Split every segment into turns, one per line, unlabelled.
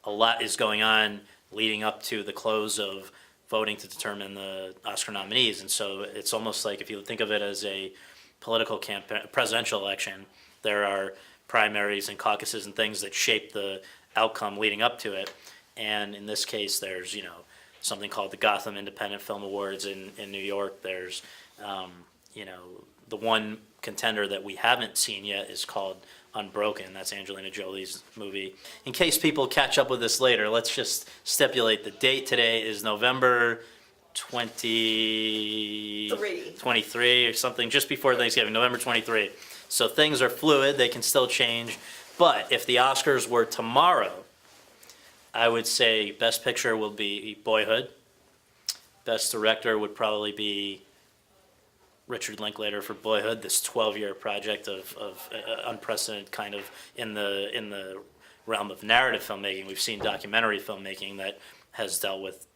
a lot is going on leading up to the close of voting to determine the Oscar nominees. And so it's almost like if you think of it as a political campaign, presidential election, there are primaries and caucuses and things that shape the outcome leading up to it. And in this case, there's, something called the Gotham Independent Film Awards in New York. There's, the one contender that we haven't seen yet is called Unbroken. That's Angelina Jolie's movie. In case people catch up with this later, let's just stipulate the date today is November 23 or something, just before Thanksgiving, November 23. So things are fluid, they can still change. But if the Oscars were tomorrow, I would say Best Picture will be Boyhood. Best Director would probably be Richard Linklater for Boyhood, this 12-year project of unprecedented kind of in the realm of narrative filmmaking. We've seen documentary filmmaking that has dealt with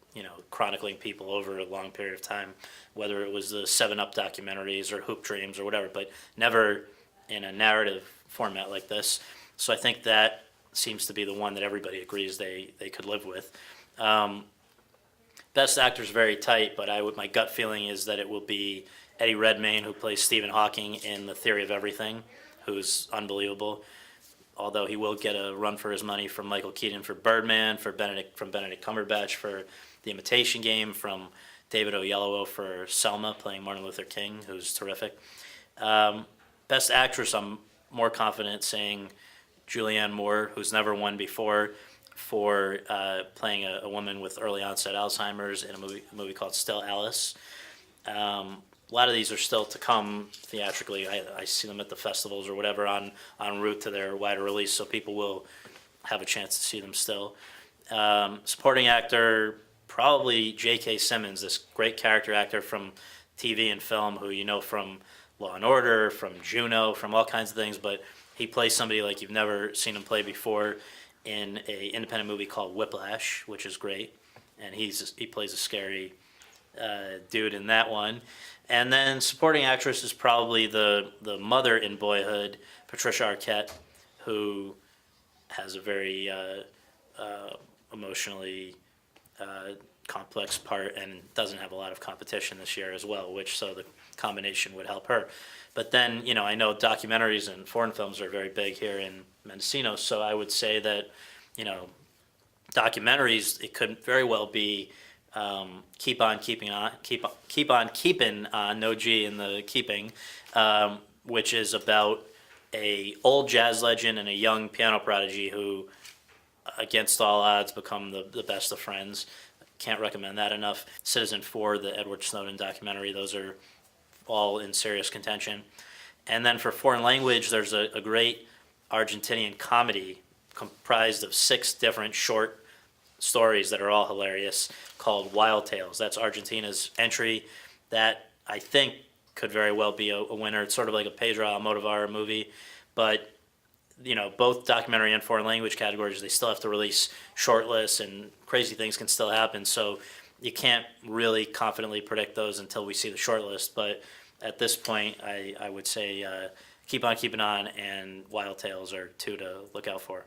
chronicling people over a long period of time, whether it was the 7 Up documentaries or Hoop Dreams or whatever, but never in a narrative format like this. So I think that seems to be the one that everybody agrees they could live with. Best Actor is very tight, but my gut feeling is that it will be Eddie Redmayne, who plays Stephen Hawking in The Theory of Everything, who's unbelievable. Although he will get a run for his money from Michael Keaton for Birdman, from Benedict Cumberbatch for The Imitation Game, from David Oyelowo for Selma, playing Martin Luther King, who's terrific. Best Actress, I'm more confident saying Julianne Moore, who's never won before, for playing a woman with early onset Alzheimer's in a movie called Still Alice. A lot of these are still to come theatrically. I see them at the festivals or whatever en route to their wider release, so people will have a chance to see them still. Supporting actor, probably J.K. Simmons, this great character actor from TV and film who you know from Law and Order, from Juno, from all kinds of things, but he plays somebody like you've never seen him play before in an independent movie called Whiplash, which is great, and he plays a scary dude in that one. And then supporting actress is probably the mother in Boyhood, Patricia Arquette, who has a very emotionally complex part and doesn't have a lot of competition this year as well, so the combination would help her. But then, I know documentaries and foreign films are very big here in Mendocino, so I would say that, documentaries, it could very well be Keep On Keeping On, no G in the keeping, which is about a old jazz legend and a young piano prodigy who, against all odds, become the best of friends. Can't recommend that enough. Citizen4, the Edward Snowden documentary, those are all in serious contention. And then for foreign language, there's a great Argentinian comedy comprised of 6 different short stories that are all hilarious called Wild Tales. That's Argentina's entry. That, I think, could very well be a winner. It's sort of like a Pedro Almodovar movie, but both documentary and foreign language categories, they still have to release short lists and crazy things can still happen. So you can't really confidently predict those until we see the short list. But at this point, I would say Keep On Keeping On and Wild Tales are 2 to look out for.